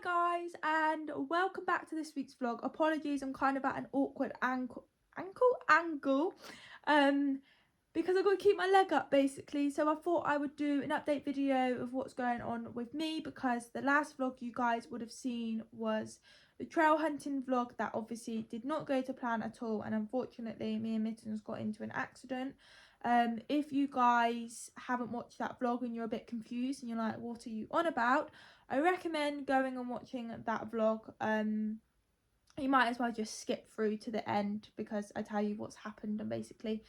Guys, and welcome back to this week's vlog. Apologies, I'm kind of at an awkward angle because I've got to keep my leg up basically. So I thought I would do an update video of what's going on with me, because the last vlog you guys would have seen was the trail hunting vlog that obviously did not go to plan at all, and unfortunately me and Mittens got into an accident. If you guys haven't watched that vlog and you're a bit confused and you're like, what are you on about, I recommend going and watching that vlog. You might as well just skip through to the end because I tell you what's happened. And basically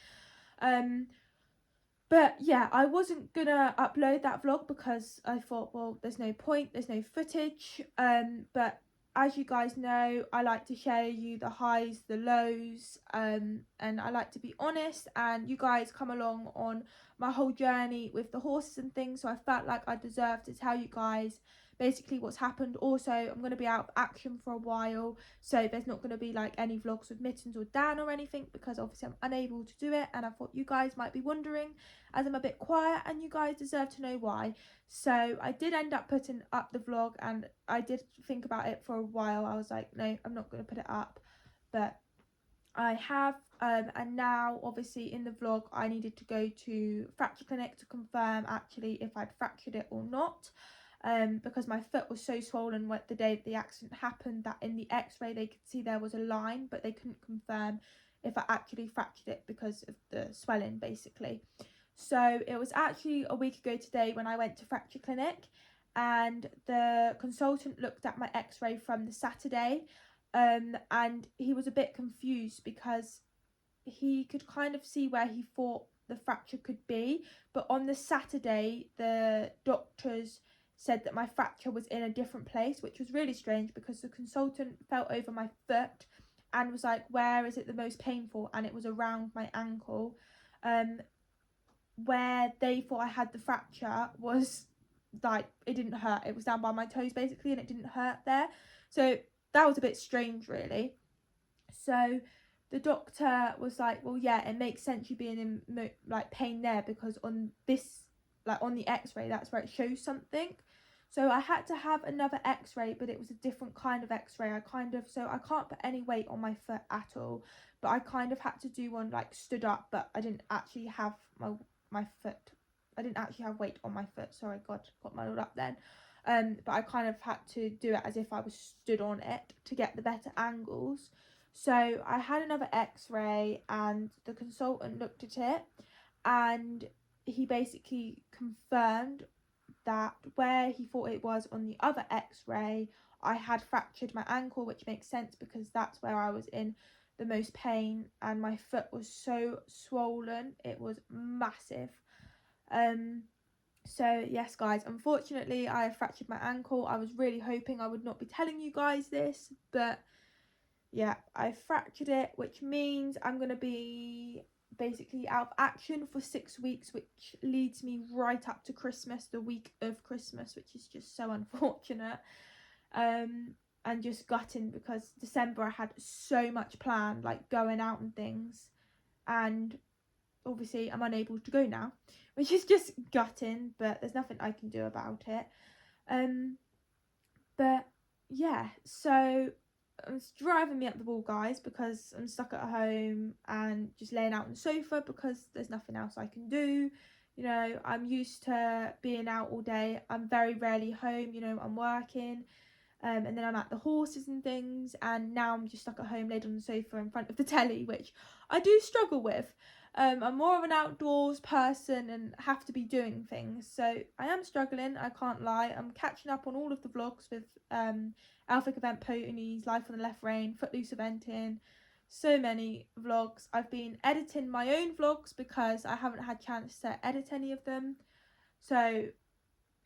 but yeah, I wasn't gonna upload that vlog because I thought, well, there's no point, there's no footage. But as you guys know, I like to share you the highs, the lows, and I like to be honest, and you guys come along on my whole journey with the horses and things, so I felt like I deserved to tell you guys basically what's happened. Also, I'm going to be out of action for a while, so there's not going to be like any vlogs with Mittens or Dan or anything, because obviously I'm unable to do it, and I thought you guys might be wondering, as I'm a bit quiet, and you guys deserve to know why. So I did end up putting up the vlog, and I did think about it for a while. I was like, no, I'm not going to put it up, but I have. And now obviously in the vlog I needed to go to fracture clinic to confirm actually if I'd fractured it or not, because my foot was so swollen the day the accident happened that in the x-ray they could see there was a line, but they couldn't confirm if I actually fractured it because of the swelling basically. So it was actually a week ago today when I went to fracture clinic, and the consultant looked at my x-ray from the Saturday, and he was a bit confused because he could kind of see where he thought the fracture could be, but on the Saturday the doctors said that my fracture was in a different place, which was really strange because the consultant felt over my foot and was like, where is it the most painful, and it was around my ankle. Where they thought I had the fracture was like, it didn't hurt, it was down by my toes basically, and it didn't hurt there. So that was a bit strange really. So the doctor was like, well, yeah, it makes sense you being in like pain there, because on this, like on the x-ray, that's where it shows something. So I had to have another x-ray, but it was a different kind of x-ray. So I can't put any weight on my foot at all, but I kind of had to do one like stood up, but I didn't actually have my foot, I didn't actually have weight on my foot, sorry, God, got muddled up then. But I kind of had to do it as if I was stood on it to get the better angles. So I had another x-ray, and the consultant looked at it, and he basically confirmed that where he thought it was on the other x-ray, I had fractured my ankle, which makes sense because that's where I was in the most pain, and my foot was so swollen, it was massive. So yes guys, unfortunately I have fractured my ankle. I was really hoping I would not be telling you guys this, but yeah, I fractured it, which means I'm going to be basically out of action for 6 weeks, which leads me right up to Christmas, the week of Christmas, which is just so unfortunate. And just gutting because December I had so much planned, like going out and things, and obviously I'm unable to go now, which is just gutting, but there's nothing I can do about it. But yeah, so it's driving me up the wall guys, because I'm stuck at home and just laying out on the sofa because there's nothing else I can do. You know, I'm used to being out all day. I'm very rarely home, you know, I'm working, and then I'm at the horses and things, and now I'm just stuck at home laid on the sofa in front of the telly, which I do struggle with. I'm more of an outdoors person and have to be doing things, so I am struggling, I can't lie. I'm catching up on all of the vlogs with Alphic Event Ponies, Life on the Left Rein, Footloose Eventing, so many vlogs. I've been editing my own vlogs because I haven't had chance to edit any of them, so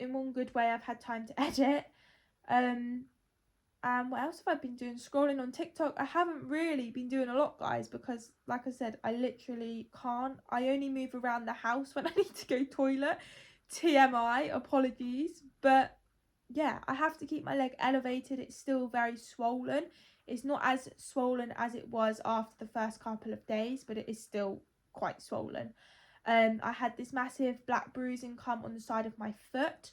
in one good way I've had time to edit. And what else have I been doing? Scrolling on TikTok. I haven't really been doing a lot guys, because like I said, I literally can't. I only move around the house when I need to go toilet. TMI, apologies. But yeah, I have to keep my leg elevated. It's still very swollen. It's not as swollen as it was after the first couple of days, but it is still quite swollen. I had this massive black bruising come on the side of my foot,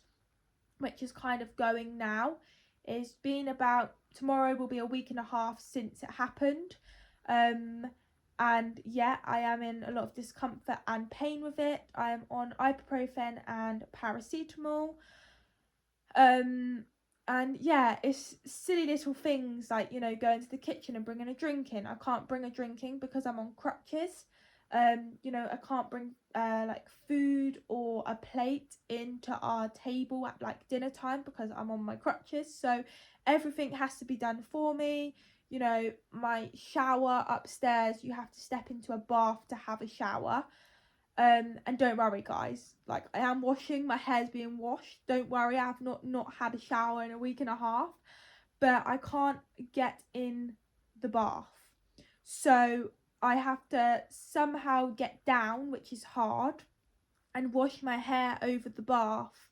which is kind of going now. It's been about, tomorrow will be a week and a half since it happened. And yeah, I am in a lot of discomfort and pain with it. I am on ibuprofen and paracetamol. And yeah, it's silly little things like, going to the kitchen and bringing a drink in. I can't bring a drink in because I'm on crutches. I can't bring like food or a plate into our table at like dinner time because I'm on my crutches. So everything has to be done for me. My shower upstairs, you have to step into a bath to have a shower. And don't worry, guys, like, I am washing, my hair's being washed. Don't worry, I've not had a shower in a week and a half, but I can't get in the bath. So I have to somehow get down, which is hard, and wash my hair over the bath.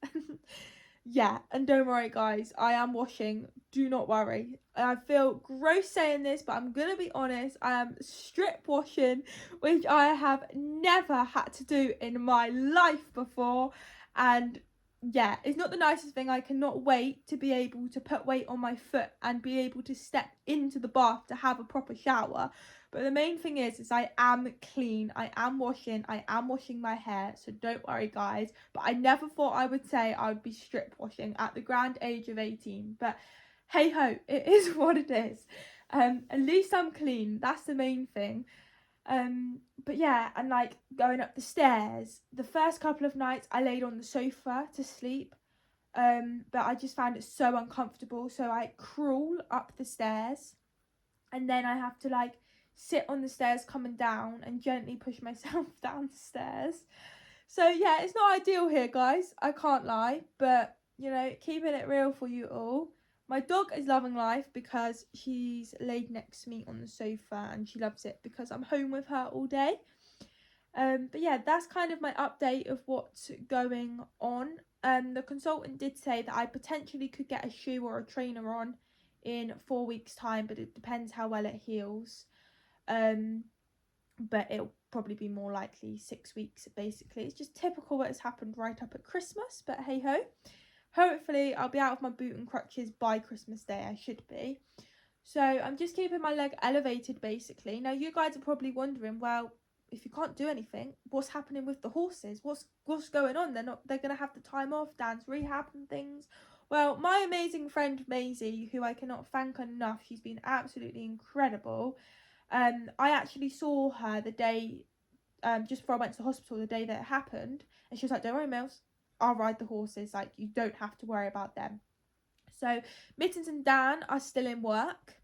Yeah, and don't worry, guys, I am washing. Do not worry. I feel gross saying this, but I'm gonna be honest. I am strip washing, which I have never had to do in my life before. And yeah, it's not the nicest thing. I cannot wait to be able to put weight on my foot and be able to step into the bath to have a proper shower. But the main thing is I am clean. I am washing my hair. So don't worry, guys. But I never thought I would say I would be strip washing at the grand age of 18. But hey ho, it is what it is. At least I'm clean. That's the main thing. But yeah, and like going up the stairs, the first couple of nights I laid on the sofa to sleep. But I just found it so uncomfortable. So I crawl up the stairs, and then I have to like sit on the stairs coming down and gently push myself down the stairs. So yeah, it's not ideal here, guys. I can't lie, but keeping it real for you all. My dog is loving life because she's laid next to me on the sofa and she loves it because I'm home with her all day. But yeah, that's kind of my update of what's going on. The consultant did say that I potentially could get a shoe or a trainer on in 4 weeks' time, but it depends how well it heals. But it'll probably be more likely 6 weeks, basically. It's just typical that it's happened right up at Christmas, but hey ho. Hopefully I'll be out of my boot and crutches by Christmas Day. I should be. So I'm just keeping my leg elevated, basically. Now you guys are probably wondering, well, if you can't do anything, what's happening with the horses? What's going on? They're gonna have the time off, Dan's rehab and things. Well, my amazing friend Maisie, who I cannot thank enough, she's been absolutely incredible. I actually saw her the day, just before I went to the hospital, the day that it happened, and she was like, "Don't worry, Mills, I'll ride the horses. Like, you don't have to worry about them." So Mittens and Dan are still in work.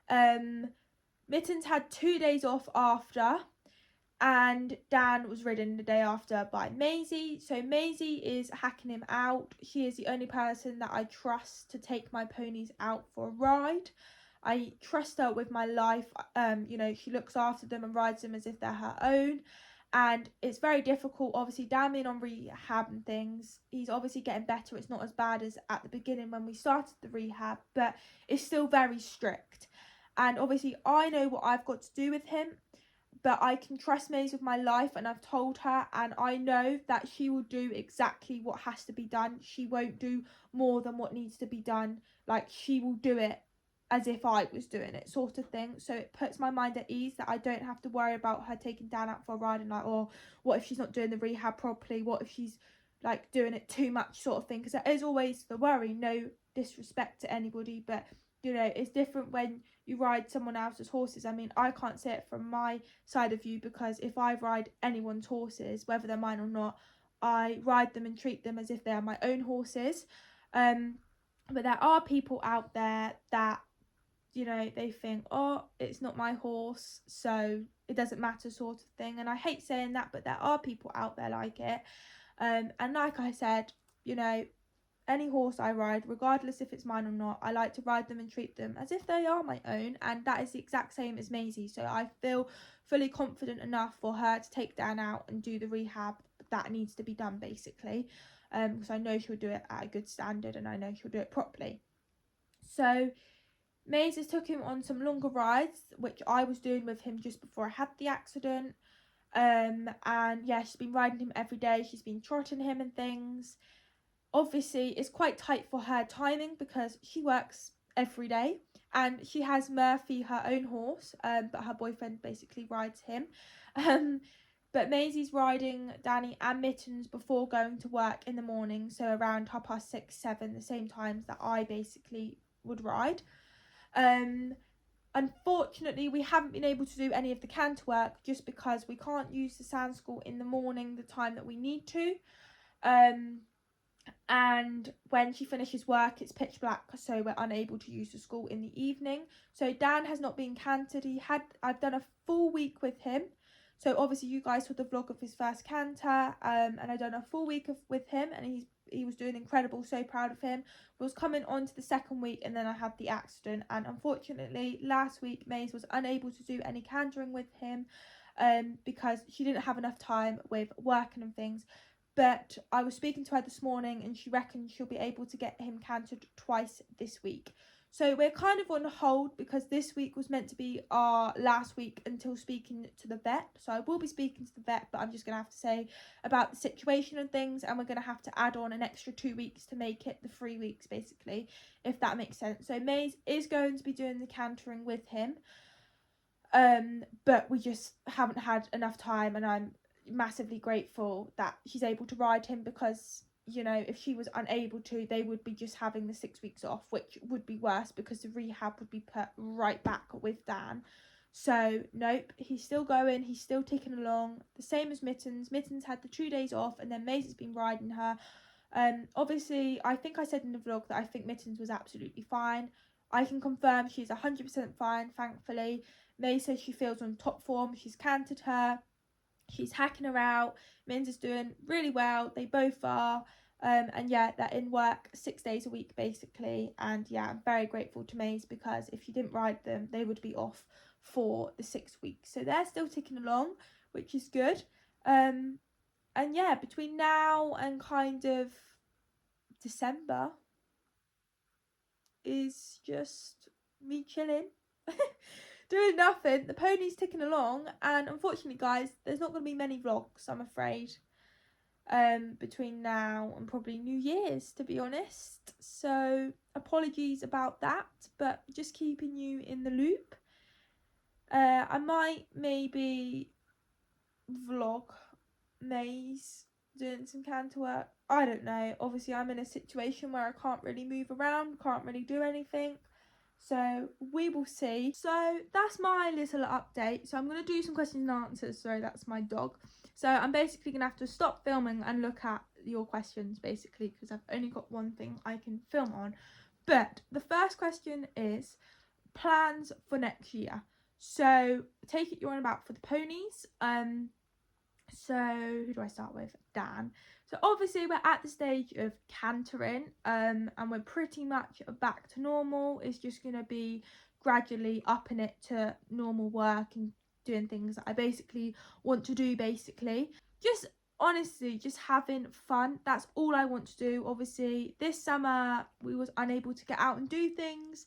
Mittens had 2 days off after, and Dan was ridden the day after by Maisie. So Maisie is hacking him out. She is the only person that I trust to take my ponies out for a ride. I trust her with my life. She looks after them and rides them as if they're her own. And it's very difficult, obviously, Dan being on rehab and things. He's obviously getting better. It's not as bad as at the beginning when we started the rehab, but it's still very strict. And obviously, I know what I've got to do with him, but I can trust Maze with my life, and I've told her, and I know that she will do exactly what has to be done. She won't do more than what needs to be done. Like, she will do it as if I was doing it, sort of thing. So it puts my mind at ease that I don't have to worry about her taking Dan out for a ride and like, oh, what if she's not doing the rehab properly? What if she's like doing it too much, sort of thing? Because there is always the worry. No disrespect to anybody, but it's different when you ride someone else's horses. I mean, I can't say it from my side of view, because if I ride anyone's horses, whether they're mine or not, I ride them and treat them as if they are my own horses. But there are people out there that they think, oh, it's not my horse, so it doesn't matter, sort of thing. And I hate saying that, but there are people out there like it. And like I said, any horse I ride, regardless if it's mine or not, I like to ride them and treat them as if they are my own. And that is the exact same as Maisie. So I feel fully confident enough for her to take Dan out and do the rehab that needs to be done, basically. Because I know she'll do it at a good standard, and I know she'll do it properly. So Maze has took him on some longer rides, which I was doing with him just before I had the accident. And yeah, she's been riding him every day. She's been trotting him and things. obviously it's quite tight for her timing because she works every day, and she has Murphy, her own horse, but her boyfriend basically rides him. But Maisie's riding Danny and Mittens before going to work in the morning, so around 6:30, 7, the same times that I basically would ride. Unfortunately, we haven't been able to do any of the canter work just because we can't use the sand school in the morning the time that we need to. And when she finishes work, it's pitch black, so we're unable to use the school in the evening. So Dan has not been cantered. I've done a full week with him. So obviously you guys saw the vlog of his first canter, and I've done a full week with him, and he was doing incredible. So proud of him. Was coming on to the second week, and then I had the accident, and unfortunately last week Maze was unable to do any cantering with him, because she didn't have enough time with working and things. But I was speaking to her this morning, and she reckons she'll be able to get him cantered twice this week. So we're kind of on hold because this week was meant to be our last week until speaking to the vet. So I will be speaking to the vet, but I'm just going to have to say about the situation and things, and we're going to have to add on an extra 2 weeks to make it the 3 weeks, basically, if that makes sense. So Maze is going to be doing the cantering with him, but we just haven't had enough time, and I'm massively grateful that she's able to ride him, because you know, if she was unable to, they would be just having the 6 weeks off, which would be worse because the rehab would be put right back with Dan. So nope, he's still going, he's still ticking along, the same as Mittens. Mittens had the 2 days off, and then Maisie's been riding her. Obviously I think I said in the vlog that I think Mittens was absolutely fine. I can confirm she's 100% fine, thankfully. May says she feels on top form. She's cantered her, she's hacking her out. Minz is doing really well, they both are. And yeah, they're in work 6 days a week basically. And yeah, I'm very grateful to Maze, because if she didn't ride them, they would be off for the 6 weeks. So they're still ticking along, which is good. And yeah, between now and kind of December is just me chilling. Doing nothing. The pony's ticking along, and unfortunately guys, there's not going to be many vlogs, I'm afraid, between now and probably New Year's, to be honest. So apologies about that, but just keeping you in the loop. I might maybe vlog Maze doing some canter work. I don't know. Obviously I'm in a situation where I can't really move around, can't really do anything. So we will see. So that's my little update. So I'm going to do some questions and answers. Sorry, that's my dog. So I'm basically going to have to stop filming and look at your questions, basically, because I've only got one thing I can film on. But the first question is plans for next year. So take it you're on about for the ponies. So who do I start with? Dan. So obviously we're at the stage of cantering, and we're pretty much back to normal. It's just going to be gradually upping it to normal work and doing things that I basically want to do, basically. Just honestly, just having fun. That's all I want to do. Obviously this summer we was unable to get out and do things.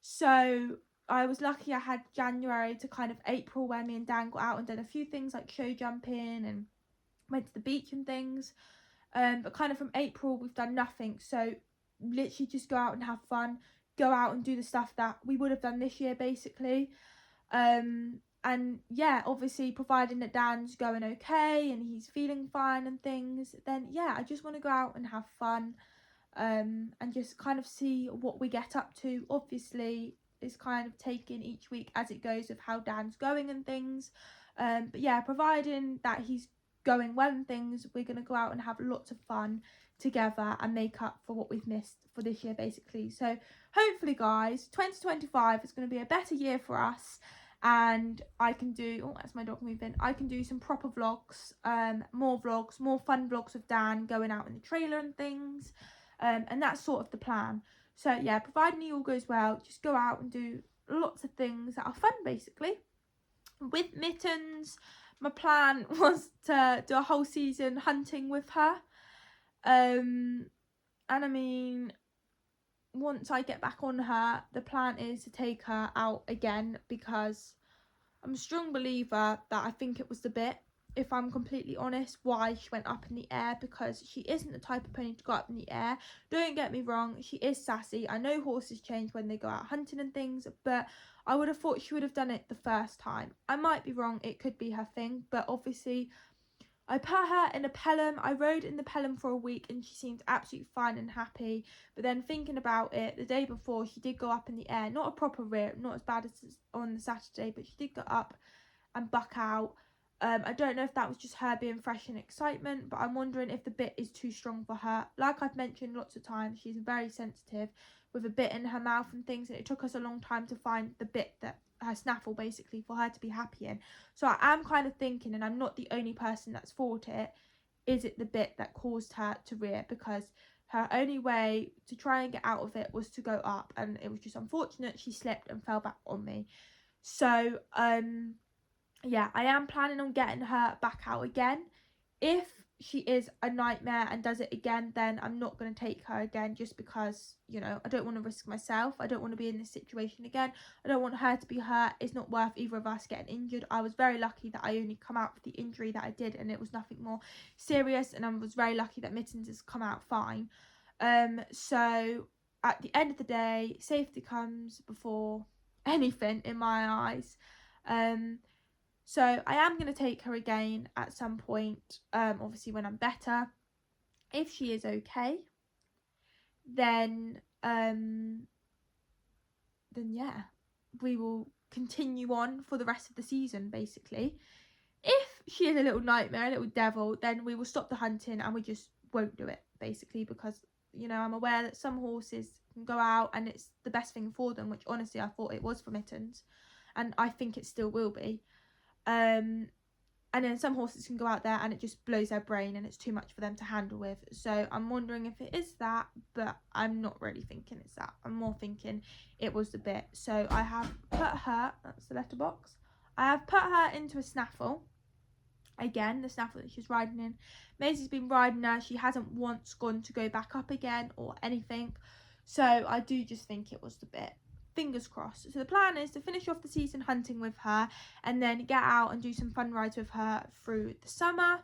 So I was lucky I had January to kind of April, where me and Dan got out and did a few things like show jumping and went to the beach and things. But kind of from April we've done nothing. So literally just go out and have fun, go out and do the stuff that we would have done this year, basically. And yeah, obviously providing that Dan's going okay and he's feeling fine and things, then yeah, I just want to go out and have fun, and just kind of see what we get up to. Obviously it's kind of taking each week as it goes of how Dan's going and things, but yeah, providing that he's going well and things, we're going to go out and have lots of fun together and make up for what we've missed for this year, basically. So hopefully guys, 2025 is going to be a better year for us, and I can do, oh that's my dog moving, I can do some proper vlogs, more fun vlogs of Dan going out in the trailer and things, and that's sort of the plan. So yeah, providing it all goes well, just go out and do lots of things that are fun, basically. With Mittens, my plan was to do a whole season hunting with her, and I mean, once I get back on her, the plan is to take her out again, because I'm a strong believer that I think it was the bit. if I'm completely honest, why she went up in the air, because she isn't the type of pony to go up in the air. Don't get me wrong, she is sassy. I know horses change when they go out hunting and things, but I would have thought she would have done it the first time. I might be wrong, it could be her thing, but obviously I put her in a Pelham. I rode in the Pelham for a week and she seemed absolutely fine and happy. But then thinking about it, the day before she did go up in the air. Not a proper rear, not as bad as on the Saturday, but she did go up and buck out. I don't know if that was just her being fresh and excitement, but I'm wondering if the bit is too strong for her. Like I've mentioned lots of times, she's very sensitive with a bit in her mouth and things, and it took us a long time to find the bit that her snaffle basically for her to be happy in. So I am kind of thinking, and I'm not the only person that's thought it, is it the bit that caused her to rear? Because her only way to try and get out of it was to go up, and it was just unfortunate she slipped and fell back on me. So yeah, I am planning on getting her back out again. If she is a nightmare and does it again, then I'm not going to take her again, just because, you know, I don't want to risk myself. I don't want to be in this situation again. I don't want her to be hurt. It's not worth either of us getting injured. I was very lucky that I only come out with the injury that I did, and it was nothing more serious, and I was very lucky that Mittens has come out fine. So at the end of the day, safety comes before anything in my eyes. So I am going to take her again at some point, obviously when I'm better. If she is okay, then yeah, we will continue on for the rest of the season, basically. If she is a little nightmare, a little devil, then we will stop the hunting and we just won't do it, basically, because, you know, I'm aware that some horses can go out and it's the best thing for them, which honestly I thought it was for Mittens, and I think it still will be. And then some horses can go out there and it just blows their brain and it's too much for them to handle with. So I'm wondering if it is that, but I'm not really thinking it's that. I'm more thinking it was the bit. So I have put her, that's the letterbox, I have put her into a snaffle. Again, the snaffle that she's riding in. Maisie's been riding her. She hasn't once gone to go back up again or anything. So I do just think it was the bit. Fingers crossed. So the plan is to finish off the season hunting with her and then get out and do some fun rides with her through the summer.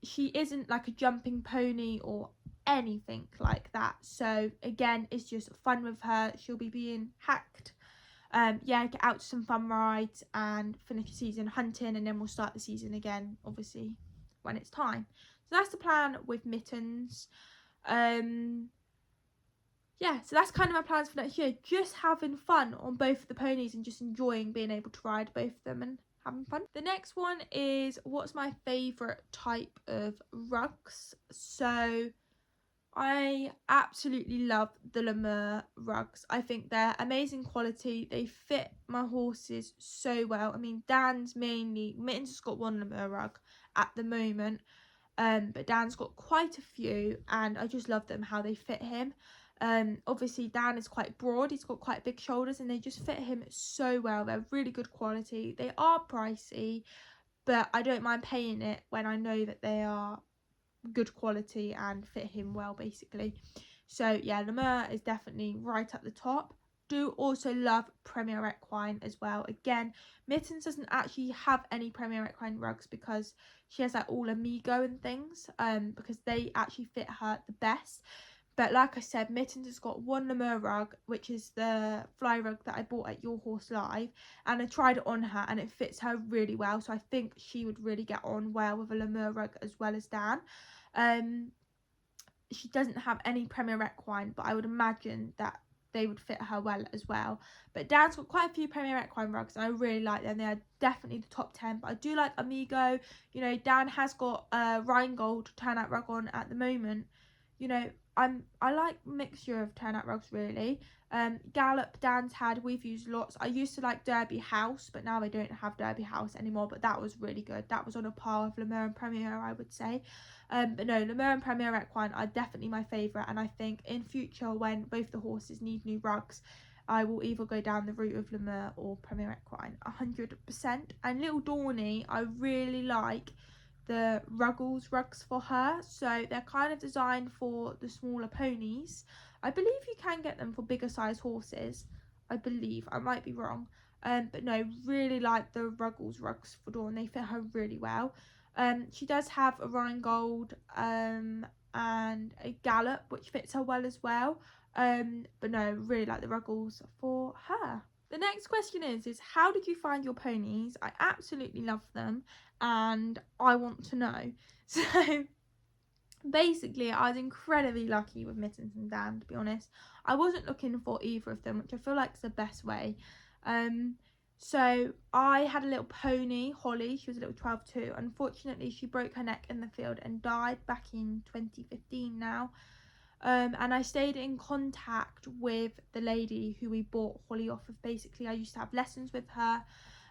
She isn't like a jumping pony or anything like that. So again, it's just fun with her. She'll be being hacked. Yeah, get out to some fun rides and finish the season hunting, and then we'll start the season again, obviously, when it's time. So that's the plan with Mittens. Yeah, so that's kind of my plans for next year. Just having fun on both of the ponies and just enjoying being able to ride both of them and having fun. The next one is what's my favourite type of rugs. So I absolutely love the Lemur rugs. I think they're amazing quality. They fit my horses so well. I mean, Dan's mainly, Mittens has got one Lemur rug at the moment, but Dan's got quite a few, and I just love them, how they fit him. Obviously Dan is quite broad, he's got quite big shoulders, and they just fit him so well. They're really good quality. They are pricey, but I don't mind paying it when I know that they are good quality and fit him well, basically. So yeah, Lemur is definitely right at the top. Do also love Premier Equine as well. Again, Mittens doesn't actually have any Premier Equine rugs because she has like all Amigo and things, because they actually fit her the best. But like I said, Mittens has got one Lemur rug, which is the fly rug that I bought at Your Horse Live, and I tried it on her and it fits her really well. So I think she would really get on well with a Lemur rug as well as Dan. She doesn't have any Premier Equine, but I would imagine that they would fit her well as well. But Dan's got quite a few Premier Equine rugs and I really like them. They are definitely the top 10, but I do like Amigo. You know, Dan has got a Rheingold turnout rug on at the moment. You know, I like mixture of turnout rugs really. Gallop Dan's had, we've used lots. I used to like Derby House, but now I don't have Derby House anymore, but that was really good. That was on a par with Lemur and Premier, I would say. But no, Lemur and Premier Equine are definitely my favourite, and I think in future when both the horses need new rugs, I will either go down the route of Lemur or Premier Equine 100%. And little Dawny, I really like the Ruggles rugs for her. So they're kind of designed for the smaller ponies. I believe you can get them for bigger size horses. I believe, I might be wrong. But no, really like the Ruggles rugs for Dawn. They fit her really well. She does have a Rheingold and a Gallop, which fits her well as well. But no, really like the Ruggles for her. The next question is how did you find your ponies? I absolutely love them and I want to know. So basically, I was incredibly lucky with Mittens and Dan, to be honest. I wasn't looking for either of them, which I feel like is the best way. So I had a little pony, Holly. She was a little 12 too. Unfortunately, she broke her neck in the field and died back in 2015 now. And I stayed in contact with the lady who we bought Holly off of. Basically, I used to have lessons with her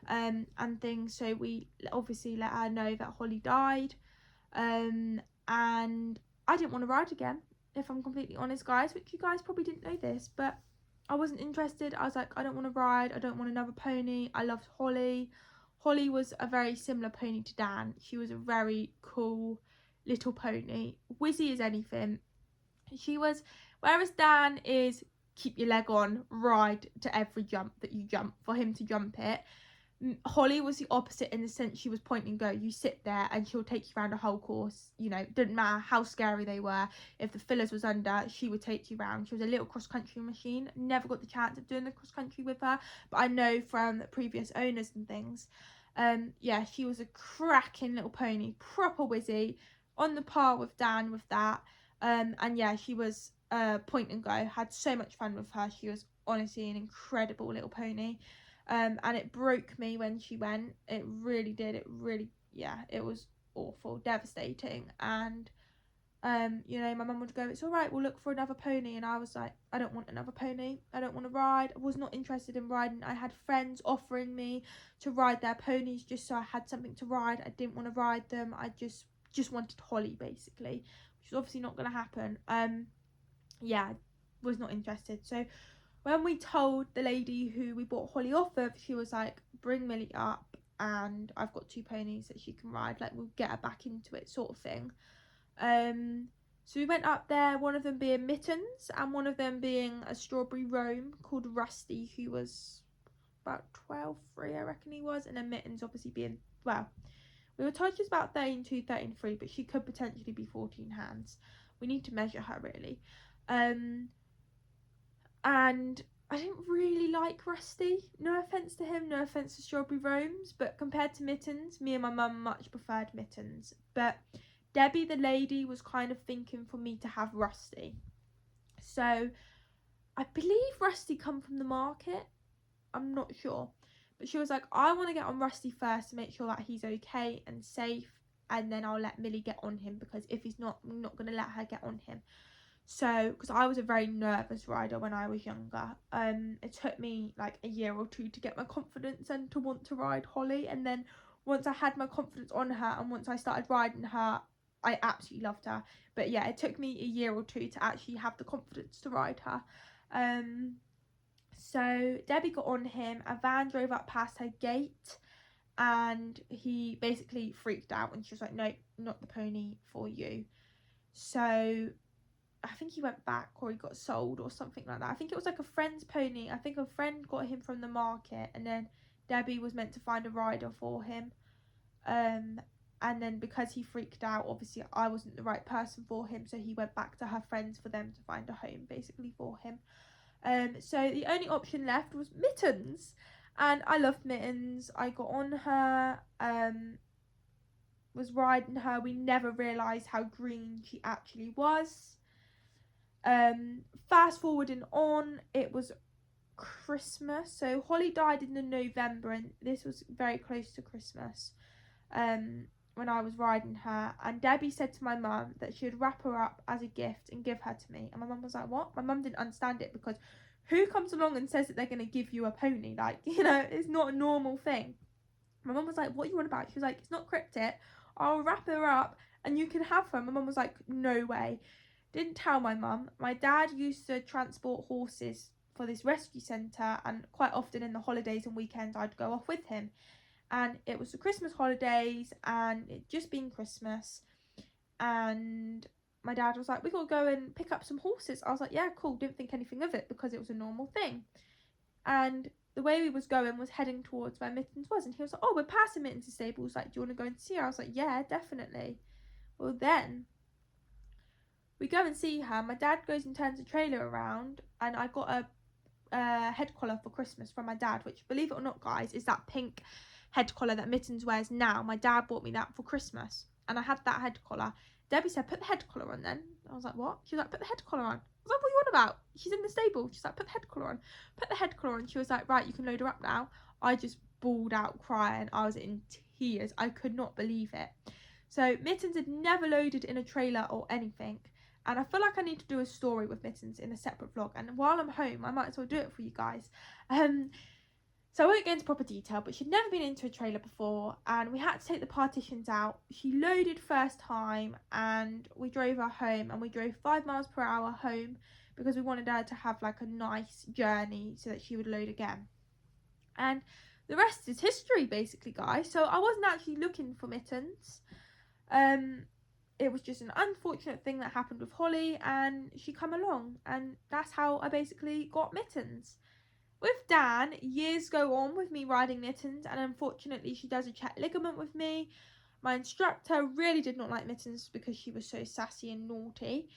and things. So we obviously let her know that Holly died. And I didn't want to ride again, if I'm completely honest, guys, which you guys probably didn't know this, but I wasn't interested. I was like, I don't want to ride. I don't want another pony. I loved Holly. Holly was a very similar pony to Dan. She was a very cool little pony. Whizzy as anything. She was, whereas Dan is keep your leg on, ride to every jump that you jump for him to jump it. Holly was the opposite in the sense she was point and go. You sit there and she'll take you around a whole course. You know, didn't matter how scary they were. If the fillers was under, she would take you around. She was a little cross-country machine. Never got the chance of doing the cross-country with her, but I know from previous owners and things. Yeah, she was a cracking little pony, proper whizzy, on the par with Dan with that. And yeah, she was point and go. Had so much fun with her. She was honestly an incredible little pony. And it broke me when she went. It really did. It really, yeah, it was awful, devastating. And you know, my mum would go, it's all right, we'll look for another pony. And I was like, I don't want another pony. I don't want to ride. I was not interested in riding. I had friends offering me to ride their ponies just so I had something to ride. I didn't want to ride them. I just wanted Holly, basically, which is obviously not going to happen. Yeah, was not interested. So when we told the lady who we bought Holly off of, she was like, bring Millie up and I've got 2 ponies that she can ride, like we'll get her back into it, sort of thing. So we went up there, one of them being Mittens and one of them being a strawberry roam called Rusty, who was about 12-3, I reckon he was, and then Mittens obviously being, well, we were told she was about 13-2, 13-3, but she could potentially be 14 hands. We need to measure her, really. And I didn't really like Rusty. No offence to him, no offence to Strawberry Roams, but compared to Mittens, me and my mum much preferred Mittens. But Debbie, the lady, was kind of thinking for me to have Rusty. So I believe Rusty come from the market. I'm not sure. But she was like, I want to get on Rusty first to make sure that he's okay and safe. And then I'll let Millie get on him, because if he's not, I'm not going to let her get on him. So, because I was a very nervous rider when I was younger. It took me like a year or 2 to get my confidence and to want to ride Holly. And then once I had my confidence on her and once I started riding her, I absolutely loved her. But yeah, it took me a year or 2 to actually have the confidence to ride her. So Debbie got on him. A van drove up past her gate and he basically freaked out and she was like, nope, not the pony for you. So I think he went back or he got sold or something like that. I think it was like a friend's pony. I think a friend got him from the market and then Debbie was meant to find a rider for him. And then because he freaked out, obviously I wasn't the right person for him, so he went back to her friends for them to find a home basically for him. So the only option left was Mittens, and I loved Mittens. I got on her, was riding her. We never realised how green she actually was. Fast forwarding on, it was Christmas. So Holly died in the November, and this was very close to Christmas. When I was riding her, and Debbie said to my mum that she would wrap her up as a gift and give her to me, and my mum was like, what? My mum didn't understand it, because who comes along and says that they're going to give you a pony? Like, you know, it's not a normal thing. My mum was like, what are you on about? She was like, it's not cryptic, I'll wrap her up and you can have her. My mum was like, no way. Didn't tell my mum. My dad used to transport horses for this rescue centre, and quite often in the holidays and weekends I'd go off with him. And it was the Christmas holidays and it just been Christmas, and my dad was like, we gotta go and pick up some horses. I was like, yeah, cool. Didn't think anything of it because it was a normal thing. And the way we was going was heading towards where Mittens was, and he was like, oh, we're passing Mittens' stables, like, do you want to go and see her? I was like, yeah, definitely. Well, then we go and see her. My dad goes and turns the trailer around, and I got a head collar for Christmas from my dad, which, believe it or not, guys, is that pink head collar that Mittens wears now. My dad bought me that for Christmas, and I had that head collar. Debbie said, put the head collar on then. I was like, what? She was like, put the head collar on. I was like, what are you on about? She's in the stable. She's like, put the head collar on. Put the head collar on. She was like, right, you can load her up now. I just bawled out crying. I was in tears. I could not believe it. So Mittens had never loaded in a trailer or anything. And I feel like I need to do a story with Mittens in a separate vlog. And while I'm home, I might as well do it for you guys. So I won't go into proper detail, but she'd never been into a trailer before. And we had to take the partitions out. She loaded first time, and we drove her home. And we drove 5 miles per hour home because we wanted her to have like a nice journey so that she would load again. And the rest is history, basically, guys. So I wasn't actually looking for Mittens. It was just an unfortunate thing that happened with Holly, and she come along, and that's how I basically got Mittens. With Dan, years go on with me riding Mittens, and unfortunately she does a check ligament with me. My instructor really did not like Mittens because she was so sassy and naughty.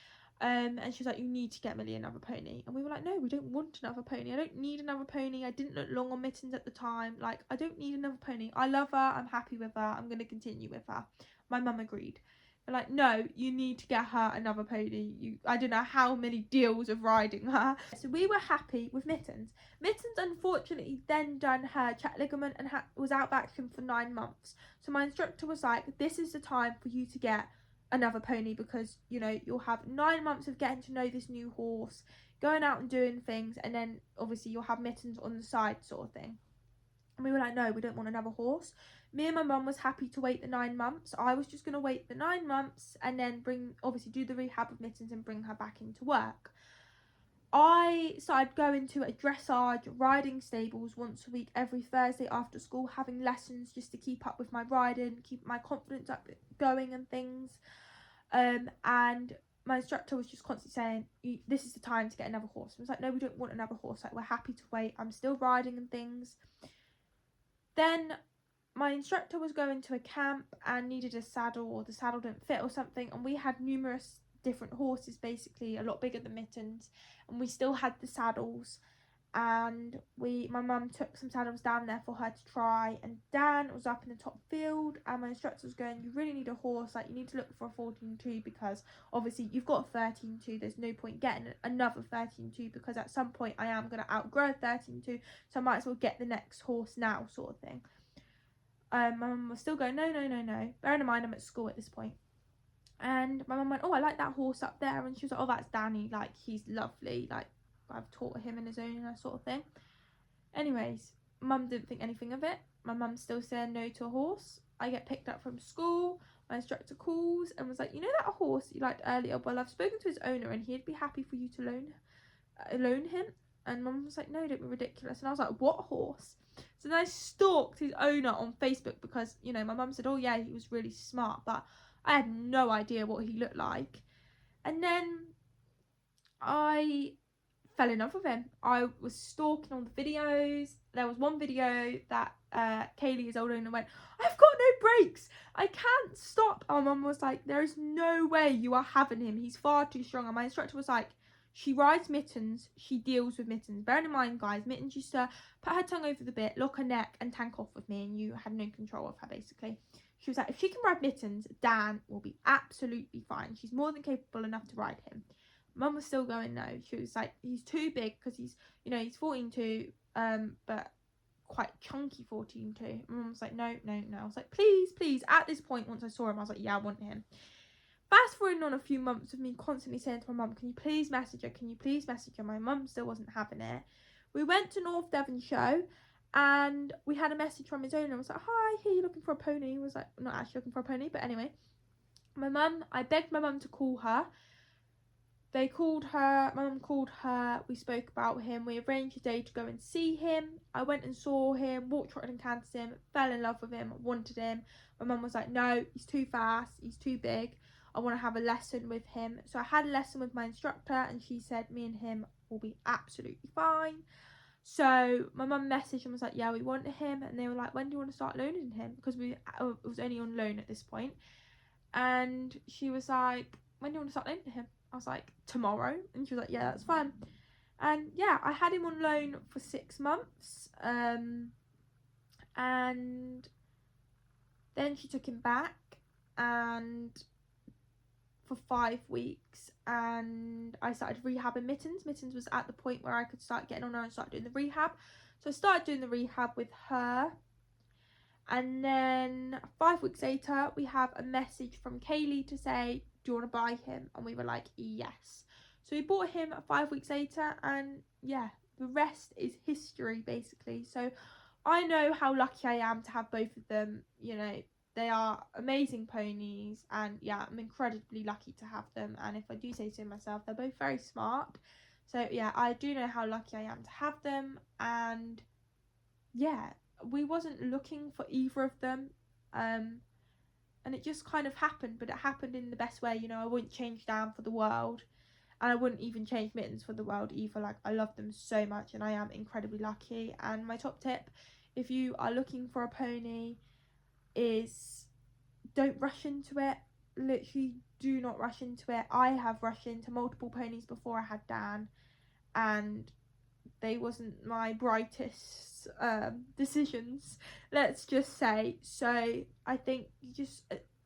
And she was like, you need to get Millie another pony. And we were like, no, we don't want another pony. I don't need another pony. I didn't look long on Mittens at the time. Like, I don't need another pony. I love her. I'm happy with her. I'm going to continue with her. My mum agreed. They're like, no, you need to get her another pony. I don't know how many deals of riding her. So we were happy with Mittens. Mittens unfortunately then done her check ligament and was out of action for 9 months. So my instructor was like, this is the time for you to get another pony, because, you know, you'll have 9 months of getting to know this new horse, going out and doing things, and then obviously you'll have Mittens on the side sort of thing. And we were like, no, we don't want another horse. Me and my mum was happy to wait the 9 months. I was just going to wait the 9 months and then obviously do the rehab of Mittens and bring her back into work. I started going to a dressage riding stables once a week, every Thursday after school, having lessons just to keep up with my riding, keep my confidence up going and things. And my instructor was just constantly saying, this is the time to get another horse. I was like, no, we don't want another horse. Like, we're happy to wait. I'm still riding and things. Then my instructor was going to a camp and needed a saddle, or the saddle didn't fit or something, and we had numerous different horses, basically a lot bigger than Mittens, and we still had the saddles, and my mum took some saddles down there for her to try, and Dan was up in the top field, and my instructor was going, you really need a horse, like, you need to look for a 14-2, because obviously you've got a 13-2, there's no point getting another 13-2, because at some point I am going to outgrow a 13-2, so I might as well get the next horse now, sort of thing. My mum was still going, no. Bearing in mind I'm at school at this point. And my mum went, oh, I like that horse up there. And she was like, oh, that's Danny. Like, he's lovely. Like, I've taught him in his own sort of thing. Anyways, mum didn't think anything of it. My mum's still saying no to a horse. I get picked up from school. My instructor calls and was like, you know that horse you liked earlier? Well, I've spoken to his owner and he'd be happy for you to loan him. And mum was like, no, don't be ridiculous. And I was like, what horse? So then I stalked his owner on Facebook because, you know, my mum said, oh yeah, he was really smart, but I had no idea what he looked like. And then I fell in love with him. I was stalking all the videos. There was one video that Kaylee, his old owner, went, I've got no brakes. I can't stop. Our mum was like, there is no way you are having him. He's far too strong. And my instructor was like, she rides Mittens, she deals with Mittens. Bearing in mind, guys, Mittens used to put her tongue over the bit, lock her neck, and tank off with me, and you had no control of her, basically. She was like, if she can ride Mittens, Dan will be absolutely fine. She's more than capable enough to ride him. Mum was still going, no. She was like, he's too big, because he's 14-2, but quite chunky 14-2. Mum was like, no. I was like, please. At this point, once I saw him, I was like, yeah, I want him. Fast forwarding on a few months of me constantly saying to my mum, can you please message her? My mum still wasn't having it. We went to North Devon show and we had a message from his owner. I was like, hi, here, you looking for a pony? He was like, not actually looking for a pony, but anyway. I begged my mum to call her. They called her, my mum called her, we spoke about him, we arranged a day to go and see him. I went and saw him, walked, trotted and cantered him, fell in love with him, wanted him. My mum was like, no, he's too fast, he's too big. I want to have a lesson with him. So I had a lesson with my instructor and she said me and him will be absolutely fine. So my mum messaged and was like, yeah, we want him. And they were like, when do you want to start loaning him? Because it was only on loan at this point. And she was like, when do you want to start loaning him? I was like, tomorrow. And she was like, yeah, that's fine. And yeah, I had him on loan for 6 months. And then she took him back and for 5 weeks, and I started rehabbing Mittens. Mittens was at the point where I could start getting on her and start doing the rehab. So I started doing the rehab with her. And then 5 weeks later, we have a message from Kaylee to say, do you want to buy him? And we were like, yes. So we bought him 5 weeks later, and yeah, the rest is history, basically. So I know how lucky I am to have both of them. You know, they are amazing ponies, and yeah, I'm incredibly lucky to have them. And if I do say so myself, they're both very smart. So yeah, I do know how lucky I am to have them. And yeah, we wasn't looking for either of them, and it just kind of happened, but it happened in the best way. You know, I wouldn't change Dan for the world, and I wouldn't even change Mittens for the world either. Like, I love them so much, and I am incredibly lucky. And my top tip, if you are looking for a pony, is don't rush into it. Literally do not rush into it. I have rushed into multiple ponies before I had Dan, and they wasn't my brightest decisions, let's just say. So I think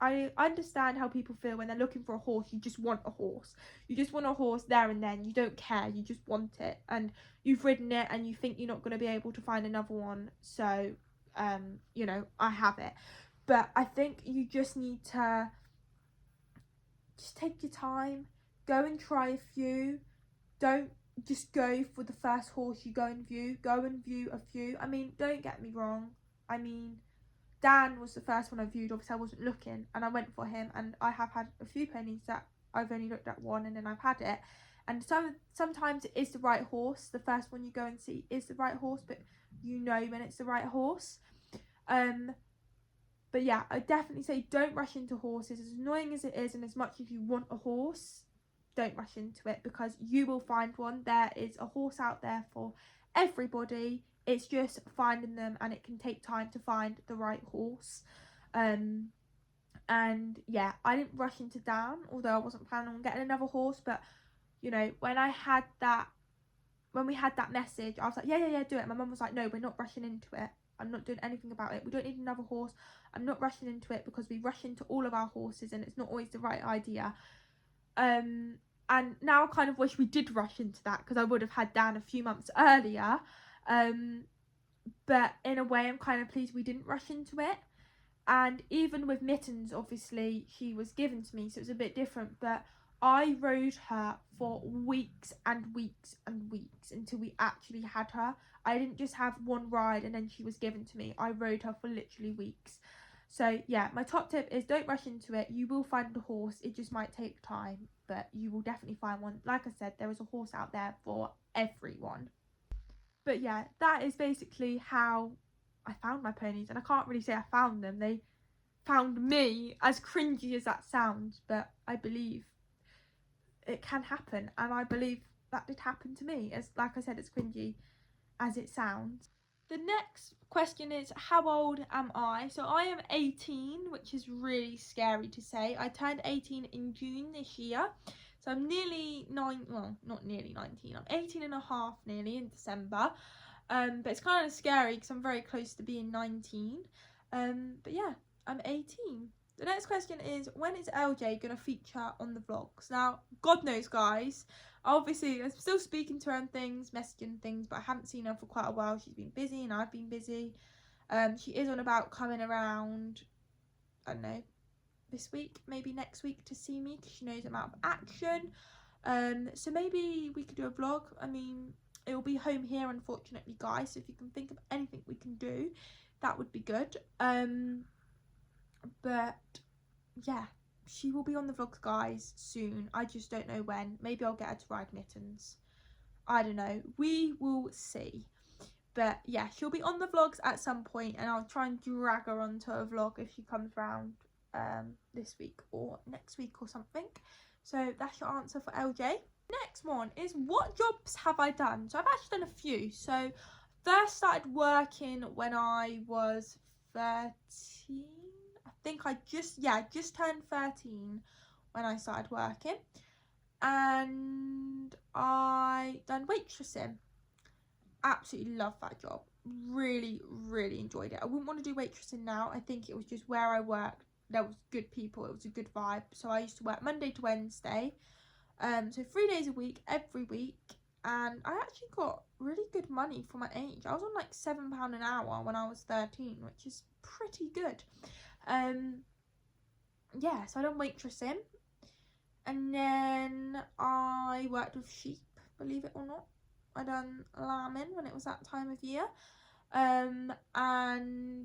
I understand how people feel when they're looking for a horse. You just want a horse. You just want a horse there and then. You don't care. You just want it. And you've ridden it and you think you're not going to be able to find another one. So, you know, I have it. But I think you just need to just take your time. Go and try a few. Don't just go for the first horse you go and view. Go and view a few. I mean, don't get me wrong. I mean, Dan was the first one I viewed. Obviously, I wasn't looking, and I went for him. And I have had a few ponies that I've only looked at one, and then I've had it. And sometimes it is the right horse. The first one you go and see is the right horse, but you know when it's the right horse. But yeah, I definitely say don't rush into horses. As annoying as it is, and as much as you want a horse, don't rush into it, because you will find one. There is a horse out there for everybody. It's just finding them, and it can take time to find the right horse. And yeah, I didn't rush into Dan, although I wasn't planning on getting another horse. But you know, when we had that message, I was like, yeah, do it. My mum was like, no, we're not rushing into it. I'm not doing anything about it. We don't need another horse. I'm not rushing into it, because we rush into all of our horses and it's not always the right idea. And now I kind of wish we did rush into that, because I would have had Dan a few months earlier. But in a way, I'm kind of pleased we didn't rush into it. And even with Mittens, obviously, she was given to me, so it was a bit different. But I rode her for weeks and weeks and weeks until we actually had her. I didn't just have one ride and then she was given to me. I rode her for literally weeks. So yeah, my top tip is don't rush into it. You will find a horse. It just might take time, but you will definitely find one. Like I said, there is a horse out there for everyone. But yeah, that is basically how I found my ponies. And I can't really say I found them. They found me, as cringy as that sounds. But I believe it can happen. And I believe that did happen to me. As like I said, it's cringy as it sounds. The next question is, how old am I? So I am 18, which is really scary to say. I turned 18 in June this year. So I'm nearly not nearly 19. I'm 18 and a half nearly in December. But it's kind of scary because I'm very close to being 19. But yeah, I'm 18. The next question is, when is LJ going to feature on the vlogs? Now, God knows, guys. Obviously, I'm still speaking to her and things, messaging things, but I haven't seen her for quite a while. She's been busy and I've been busy. She is on about coming around, I don't know, this week, maybe next week to see me, because she knows I'm out of action. So maybe we could do a vlog. I mean, it will be home here, unfortunately, guys. So if you can think of anything we can do, that would be good. But yeah, she will be on the vlogs, guys, soon. I just don't know when. Maybe I'll get her to ride Mittens. I don't know. We will see. But yeah, she'll be on the vlogs at some point, and I'll try and drag her onto a vlog if she comes round this week or next week or something. So that's your answer for LJ. Next one is, what jobs have I done? So I've actually done a few. So first started working when I was 13. I think I just turned 13 when I started working, and I done waitressing. Absolutely loved that job. Really, really enjoyed it. I wouldn't want to do waitressing now. I think it was just where I worked, there was good people, it was a good vibe. So I used to work Monday to Wednesday, so 3 days a week, every week, and I actually got really good money for my age. I was on like £7 an hour when I was 13, which is pretty good. Yeah, so I done waitressing, and then I worked with sheep, believe it or not. I done lambing when it was that time of year. And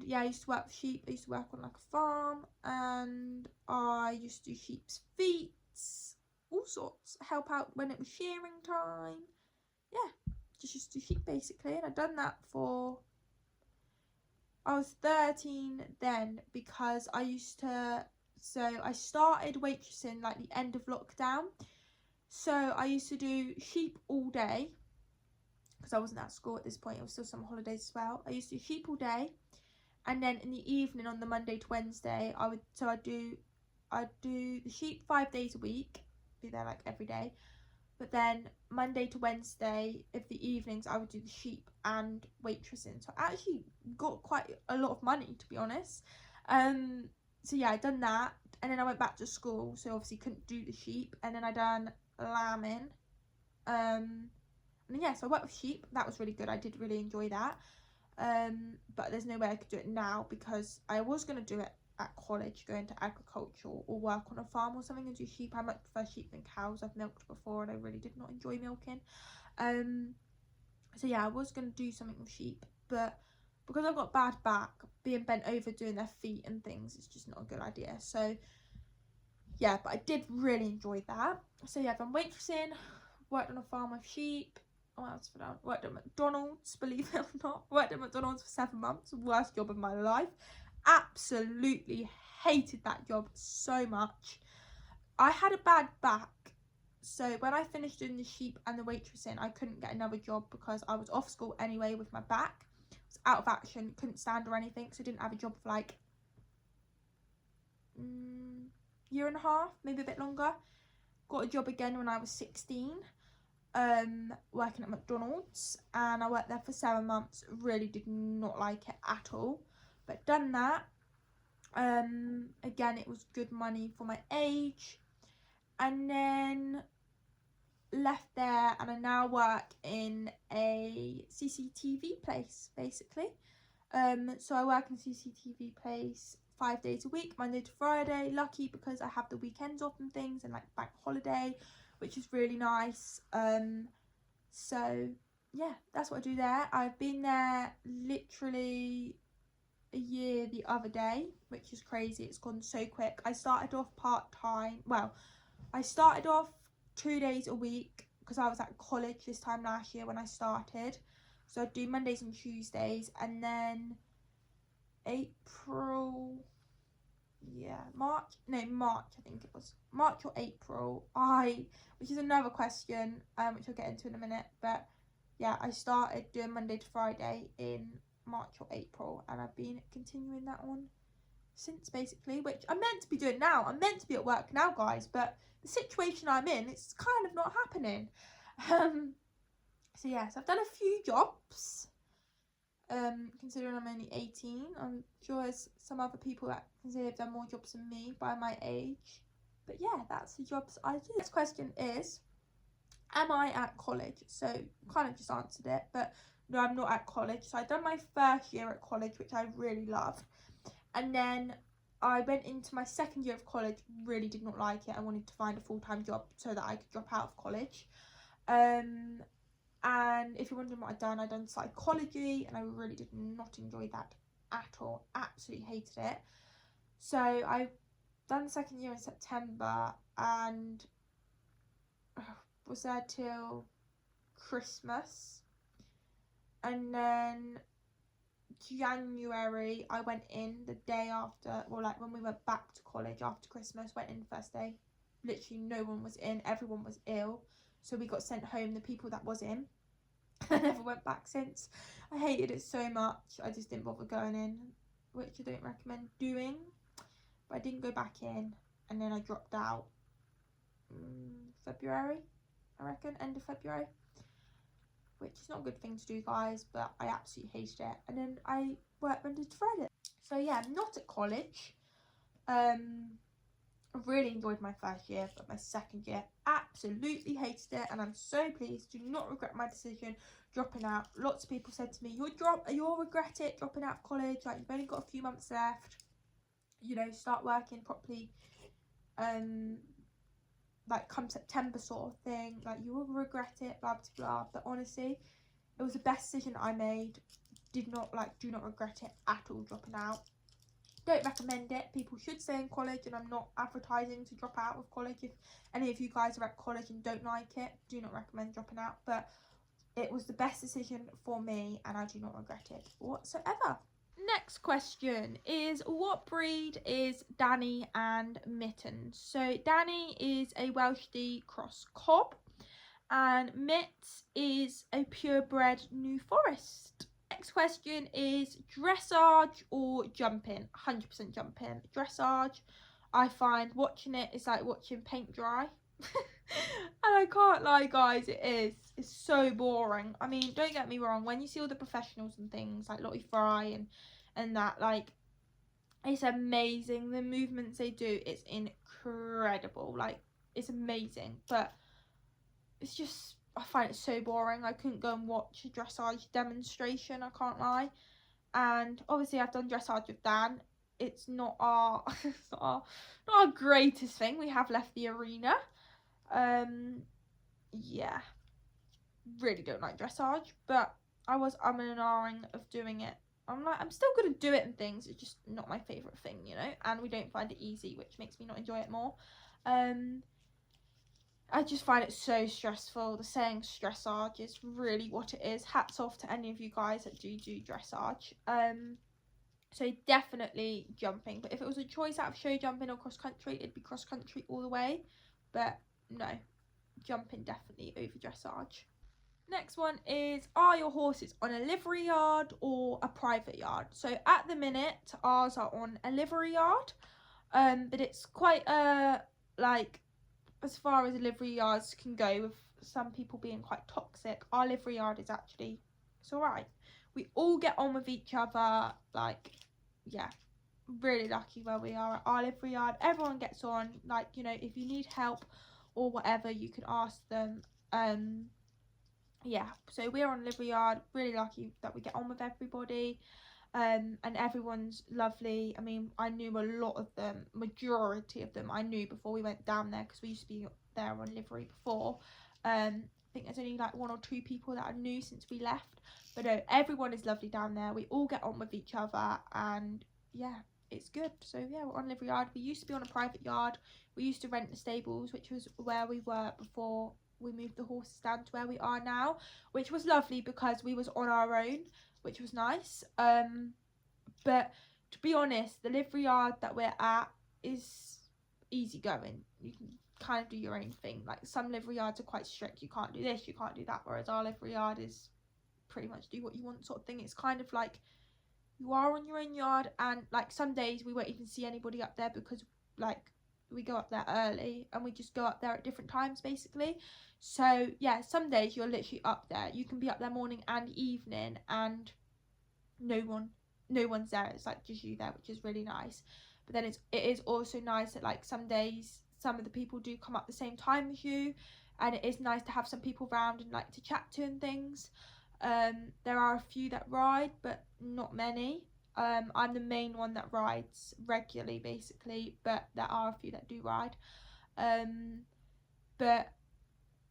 yeah, I used to work with sheep. I used to work on like a farm, and I used to do sheep's feet, all sorts, help out when it was shearing time. Yeah, just used to do sheep basically, and I'd done that for, I was 13 then, because I used to, so I started waitressing like the end of lockdown, so I used to do sheep all day, because I wasn't at school at this point, it was still summer holidays as well. I used to do sheep all day, and then in the evening on the Monday to Wednesday, I'd do the sheep 5 days a week, be there like every day, but then Monday to Wednesday, if the evenings, I would do the sheep and waitressing. So I actually got quite a lot of money, to be honest. So yeah, I done that, and then I went back to school, so obviously couldn't do the sheep, and then I done lambing. And yeah, so I worked with sheep. That was really good. I did really enjoy that. But there's no way I could do it now, because I was going to do it at college, go into agriculture or work on a farm or something and do sheep. I much prefer sheep than cows. I've milked before and I really did not enjoy milking. So yeah, I was going to do something with sheep, but because I've got bad back, being bent over doing their feet and things, it's just not a good idea. So yeah, but I did really enjoy that. So yeah, I've done waitressing, worked on a farm with sheep. What else have I done? Worked at McDonald's, believe it or not. Worked at McDonald's for 7 months. Worst job of my life. Absolutely hated that job so much. I had a bad back, so when I finished doing the sheep and the waitressing, I couldn't get another job because I was off school anyway with my back. I was out of action, couldn't stand or anything, so I didn't have a job for like year and a half, maybe a bit longer. Got a job again when I was 16. Working at McDonald's, and I worked there for 7 months. Really did not like it at all, but done that. Again, it was good money for my age, and then left there, and I now work in a CCTV place basically. So I work in a CCTV place 5 days a week, Monday to Friday. Lucky because I have the weekends off and things, and like bank holiday, which is really nice. So yeah, that's what I do there. I've been there literally a year the other day, which is crazy. It's gone so quick. I started off part-time. Well, I started off 2 days a week because I was at college this time last year when I started. So I'd do Mondays and Tuesdays, and then March I think it was March or April, which is another question, which I'll get into in a minute, but yeah, I started doing Monday to Friday in March or April, and I've been continuing that on since basically, which I'm meant to be doing now. I'm meant to be at work now, guys, but the situation I'm in, it's kind of not happening. So yes, I've done a few jobs. Considering I'm only 18, I'm sure there's some other people that consider they've done more jobs than me by my age. But yeah, that's the jobs I do. Next question is, am I at college? So kind of just answered it, but no, I'm not at college. So I've done my first year at college, which I really loved, and then I went into my second year of college, really did not like it. I wanted to find a full-time job so that I could drop out of college. And if you're wondering what I've done psychology, and I really did not enjoy that at all. Absolutely hated it. So I done the second year in September, and was there till Christmas, and then January I went in the day after, well, like when we went back to college after Christmas, went in the first day. Literally no one was in, everyone was ill, so we got sent home, the people that was in. I never went back since. I hated it so much. I just didn't bother going in, which I don't recommend doing. But I didn't go back in, and then I dropped out February, I reckon, end of February, which is not a good thing to do, guys, but I absolutely hated it. And then I went into Reddit. So yeah, I'm not at college. I really enjoyed my first year, but my second year absolutely hated it, and I'm so pleased. Do not regret my decision dropping out. Lots of people said to me, you'll regret it dropping out of college, like you've only got a few months left, you know, start working properly like come September sort of thing, like you will regret it, blah blah blah. But honestly, it was the best decision I made. Do not regret it at all dropping out. Don't recommend it. People should stay in college, and I'm not advertising to drop out of college. If any of you guys are at college and don't like it, do not recommend dropping out. But it was the best decision for me, and I do not regret it whatsoever. Next question is, what breed is Danny and Mittens? So Danny is a Welsh D cross cob, and Mitts is a purebred New Forest. Next question is dressage or jumping? 100% jumping. Dressage, I find watching it is like watching paint dry. And I can't lie, guys, it is. It's so boring. I mean, don't get me wrong, when you see all the professionals and things like Lottie Fry and that, like, it's amazing. The movements they do, it's incredible. Like, it's amazing. But it's just, I find it so boring. I couldn't go and watch a dressage demonstration, I can't lie. And obviously I've done dressage with Dan. It's not our not our greatest thing. We have left the arena. Yeah, really don't like dressage, but I was umming and ahhing of doing it. I'm still gonna do it and things, it's just not my favourite thing, you know, and we don't find it easy, which makes me not enjoy it more. I just find it so stressful. The saying stressage is really what it is. Hats off to any of you guys that do dressage. So definitely jumping, but if it was a choice out of show jumping or cross country, it'd be cross country all the way. But no, jumping definitely over dressage. Next one is, are your horses on a livery yard or a private yard? So at the minute, ours are on a livery yard, but it's quite like, as far as livery yards can go, with some people being quite toxic, our livery yard is actually, it's alright. We all get on with each other, like, yeah, really lucky where we are at our livery yard. Everyone gets on, like, you know, if you need help or whatever, you can ask them. Yeah, so we're on livery yard, really lucky that we get on with everybody, and everyone's lovely. I mean, I knew a lot of them, majority of them I knew before we went down there, because we used to be there on livery before. I think there's only like 1 or 2 people that I knew since we left, but no, everyone is lovely down there. We all get on with each other, and yeah, it's good. So yeah, we're on livery yard. We used to be on a private yard. We used to rent the stables, which was where we were before we moved the horses down to where we are now, which was lovely because we was on our own, which was nice. But to be honest, the livery yard that we're at is easy going. You can kind of do your own thing. Like, some livery yards are quite strict. You can't do this, you can't do that, whereas our livery yard is pretty much do what you want sort of thing. It's kind of like you are on your own yard, and like some days we won't even see anybody up there because like we go up there early and we just go up there at different times basically. So yeah, some days you're literally up there, you can be up there morning and evening, and no one's there. It's like just you there, which is really nice. But then it is also nice that like some days some of the people do come up the same time as you, and it is nice to have some people around and like to chat to and things. There are a few that ride, but not many. I'm the main one that rides regularly basically, but there are a few that do ride. But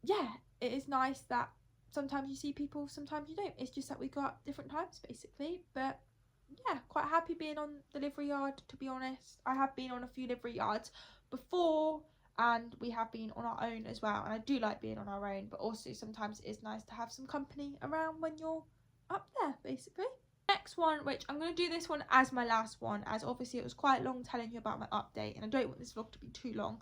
yeah, it is nice that sometimes you see people, sometimes you don't. It's just that we go up different times basically. But yeah, quite happy being on the livery yard, to be honest. I have been on a few livery yards before, and we have been on our own as well, and I do like being on our own, but also sometimes it is nice to have some company around when you're up there basically. Next one, which I'm going to do this one as my last one, as obviously it was quite long telling you about my update, and I don't want this vlog to be too long,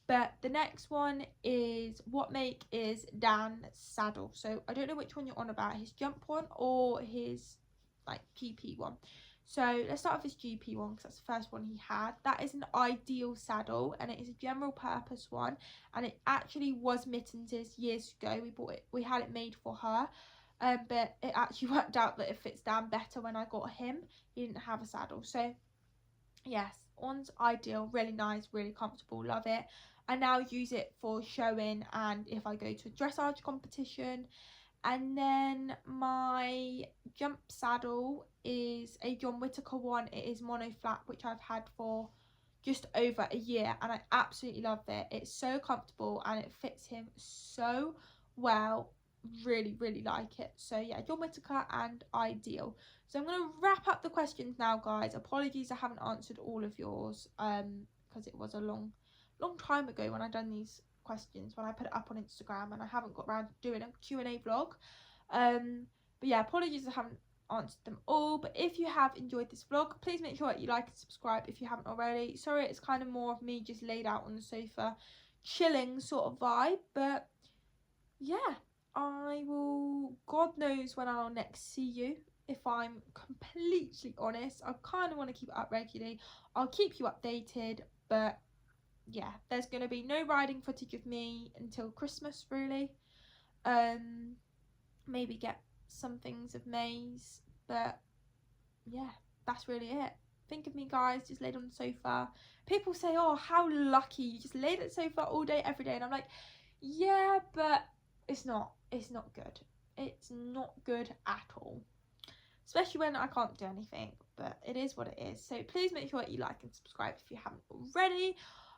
But the next one is, what make is Dan's saddle? So I don't know which one you're on about, his jump one or his like GP one. So let's start with his GP one because that's the first one he had. That is an ideal saddle and it is a general purpose one, and it actually was Mittens' years ago. We had it made for her, but it actually worked out that it fits Dan better when I got him. He didn't have a saddle, so yes, one's ideal, really nice, really comfortable, love it. I now use it for showing and if I go to a dressage competition. And then my jump saddle is a John Whittaker one. It is mono flat, which I've had for just over a year, and I absolutely love it. It's so comfortable and it fits him so well. Really, really like it. So yeah, John Whittaker and ideal. So I'm going to wrap up the questions now, guys. Apologies I haven't answered all of yours because it was a long time ago when I done these questions, when I put it up on Instagram, and I haven't got around to doing a Q&A vlog. But yeah, apologies I haven't answered them all. But if you have enjoyed this vlog, please make sure that you like and subscribe if you haven't already. Sorry, it's kind of more of me just laid out on the sofa chilling sort of vibe, but yeah, I will, God knows when I'll next see you. If I'm completely honest, I kind of want to keep it up regularly. I'll keep you updated, but yeah, there's going to be no riding footage of me until Christmas, really. Maybe get some things of May's, but yeah, that's really it. Think of me, guys, just laid on the sofa. People say, oh, how lucky, you just laid on the sofa all day, every day. And I'm like, yeah, but it's not good. It's not good at all. Especially when I can't do anything, but it is what it is. So please make sure that you like and subscribe if you haven't already.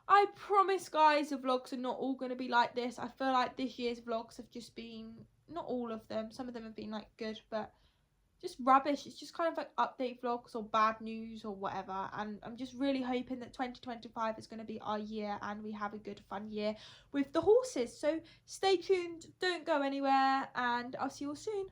I promise, guys, the vlogs are not all going to be like this. I feel like this year's vlogs have just been, not all of them, some of them have been like good, but just rubbish. It's just kind of like update vlogs or bad news or whatever, and I'm just really hoping that 2025 is going to be our year and we have a good fun year with the horses. So stay tuned, don't go anywhere, and I'll see you all soon.